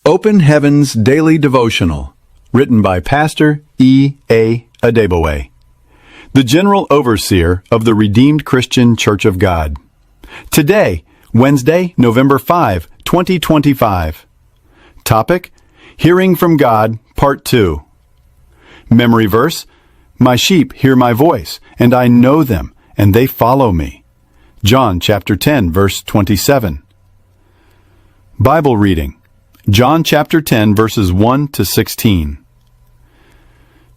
Open Heaven's Daily Devotional, written by Pastor E.A. Adeboye, the General Overseer of the Redeemed Christian Church of God. Today, Wednesday, November 5, 2025. Topic, Hearing from God, Part 2. Memory verse, My sheep hear my voice, and I know them, and they follow me. John chapter 10, verse 27. Bible reading, John chapter 10, verses 1 to 16.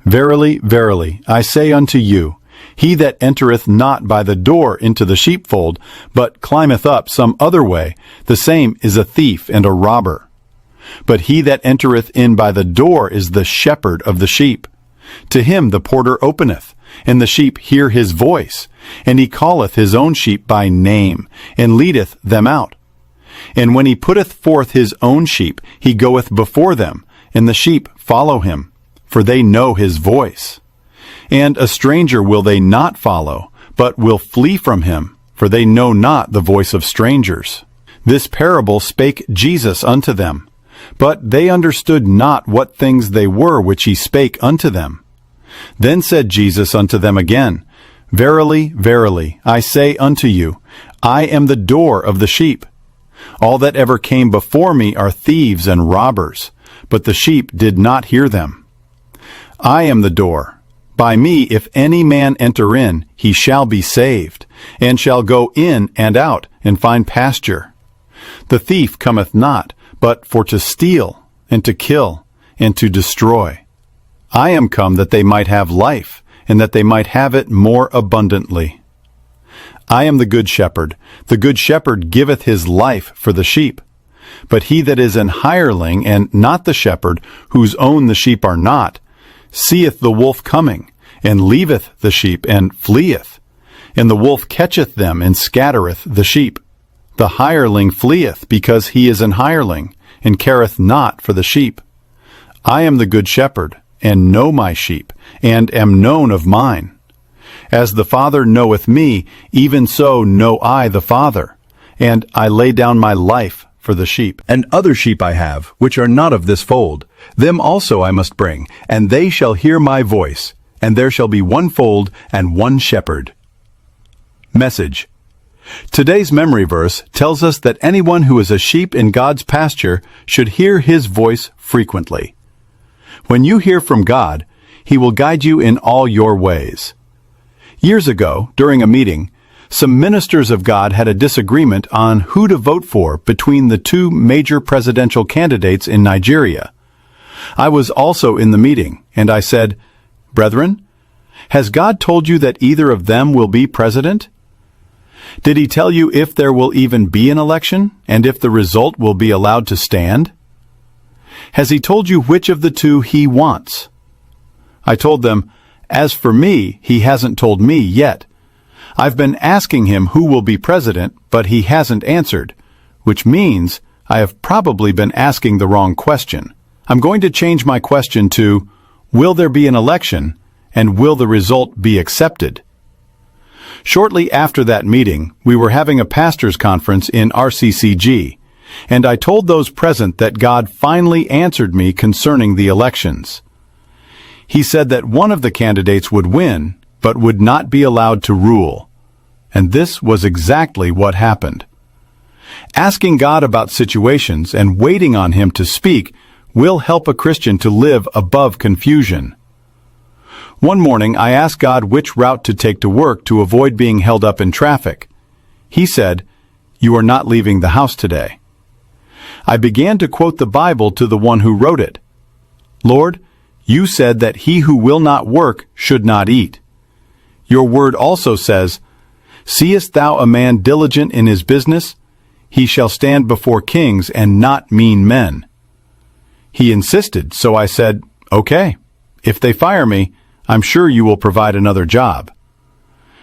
Verily, verily, I say unto you, he that entereth not by the door into the sheepfold, but climbeth up some other way, the same is a thief and a robber. But he that entereth in by the door is the shepherd of the sheep. To him the porter openeth, and the sheep hear his voice, and he calleth his own sheep by name, and leadeth them out. And when he putteth forth his own sheep, he goeth before them, and the sheep follow him, for they know his voice. And a stranger will they not follow, but will flee from him, for they know not the voice of strangers. This parable spake Jesus unto them, but they understood not what things they were which he spake unto them. Then said Jesus unto them again, Verily, verily, I say unto you, I am the door of the sheep. All that ever came before me are thieves and robbers, but the sheep did not hear them. I am the door. By me if any man enter in, he shall be saved, and shall go in and out, and find pasture. The thief cometh not, but for to steal, and to kill, and to destroy. I am come that they might have life, and that they might have it more abundantly. I am the good shepherd. The good shepherd giveth his life for the sheep. But he that is an hireling, and not the shepherd, whose own the sheep are not, seeth the wolf coming, and leaveth the sheep, and fleeth. And the wolf catcheth them, and scattereth the sheep. The hireling fleeth, because he is an hireling, and careth not for the sheep. I am the good shepherd, and know my sheep, and am known of mine. As the Father knoweth me, even so know I the Father, and I lay down my life for the sheep. And other sheep I have, which are not of this fold, them also I must bring, and they shall hear my voice, and there shall be one fold and one shepherd. Message. Today's memory verse tells us that anyone who is a sheep in God's pasture should hear his voice frequently. When you hear from God, he will guide you in all your ways. Years ago, during a meeting, some ministers of God had a disagreement on who to vote for between the two major presidential candidates in Nigeria. I was also in the meeting, and I said, Brethren, has God told you that either of them will be president? Did he tell you if there will even be an election, and if the result will be allowed to stand? Has he told you which of the two he wants? I told them, As for me, he hasn't told me yet. I've been asking him who will be president, but he hasn't answered, which means I have probably been asking the wrong question. I'm going to change my question to, will there be an election, and will the result be accepted? Shortly after that meeting, we were having a pastors' conference in RCCG, and I told those present that God finally answered me concerning the elections. He said that one of the candidates would win, but would not be allowed to rule. And this was exactly what happened. Asking God about situations and waiting on him to speak will help a Christian to live above confusion. One morning I asked God which route to take to work to avoid being held up in traffic. He said, You are not leaving the house today. I began to quote the Bible to the one who wrote it. Lord, you said that he who will not work should not eat. Your word also says, Seest thou a man diligent in his business? He shall stand before kings and not mean men. He insisted, so I said, Okay, if they fire me, I'm sure you will provide another job.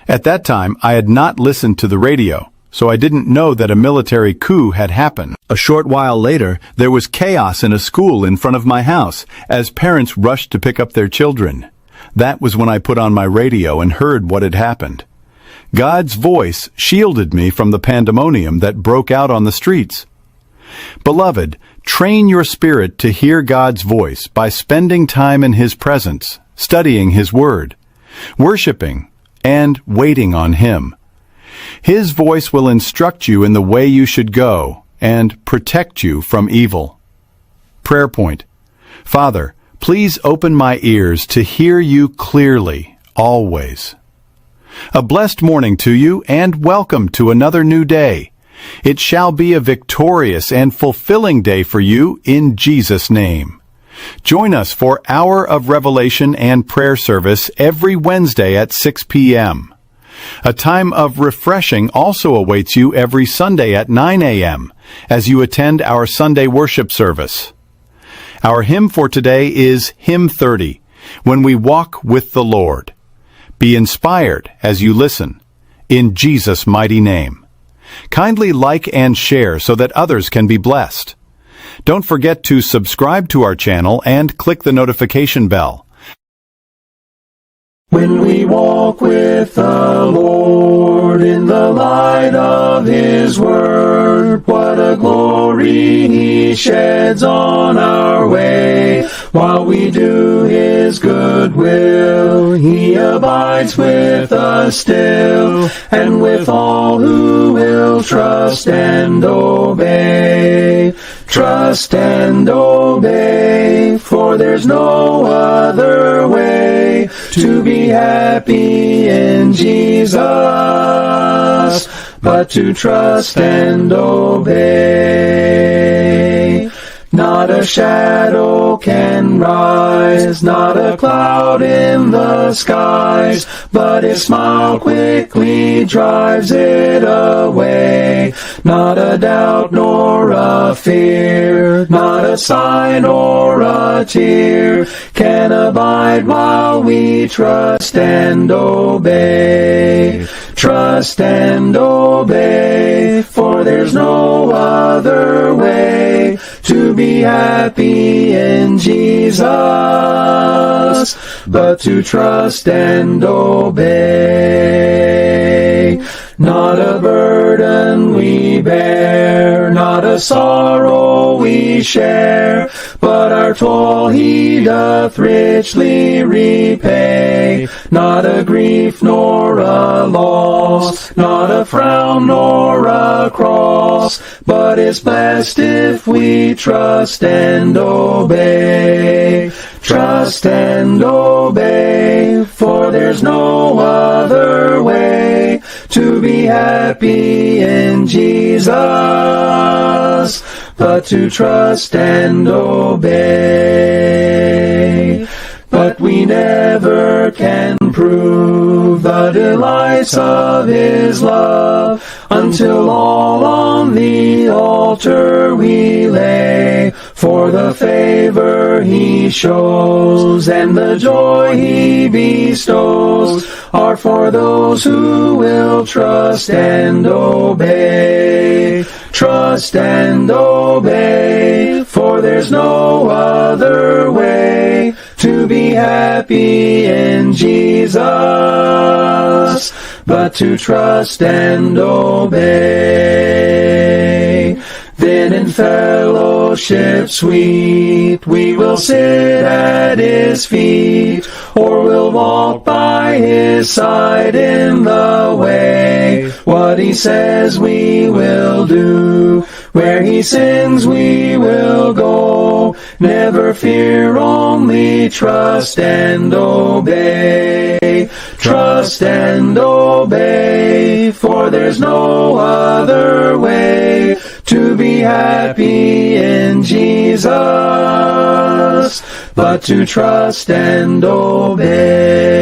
At that time, I had not listened to the radio, so I didn't know that a military coup had happened. A short while later, there was chaos in a school in front of my house as parents rushed to pick up their children. That was when I put on my radio and heard what had happened. God's voice shielded me from the pandemonium that broke out on the streets. Beloved, Train your spirit to hear God's voice by spending time in His presence, studying His Word, worshiping, and waiting on Him. His voice will instruct you in the way you should go and protect you from evil. Prayer point. Father, please open my ears to hear you clearly, always. A blessed morning to you, and welcome to another new day. It shall be a victorious and fulfilling day for you in Jesus' name. Join us for Hour of Revelation and prayer service every Wednesday at 6 p.m. A time of refreshing also awaits you every Sunday at 9 a.m. as you attend our Sunday worship service. Our hymn for today is Hymn 30, When We Walk with the Lord. Be inspired as you listen, in Jesus' mighty name. Kindly like and share so that others can be blessed. Don't forget to subscribe to our channel and click the notification bell. When we walk with the Lord in the light of His Word, what a glory He sheds on our way. While we do His good will, He abides with us still, and with all who will trust and obey. Trust and obey, for there's no other way to be happy in Jesus, but to trust and obey. Not a shadow can rise, not a cloud in the skies, but His smile quickly drives it away. Not a doubt nor a fear, not a sigh nor a tear can abide while we trust and obey. Trust and obey, for there's no other way to be happy in Jesus, but to trust and obey. Not a burden we bear, not a sorrow we share, but our toil He doth richly repay. Not a grief nor a loss, not a frown nor a cross, but is blessed if we trust and obey. Trust and obey, for there's no other way to be happy in Jesus, but to trust and obey. But we never can prove the delights of His love until all on the altar we lay. For the favor He shows and the joy He bestows are for those who will trust and obey. Trust and obey, for there's no other way to be happy in Jesus, but to trust and obey. Then in fellowship sweet we will sit at His feet, or we'll walk by His side in the way. What He says we will do, where He sends we will go. Never fear, only trust and obey. Trust and obey, for there's no other way to be happy in Jesus, but to trust and obey.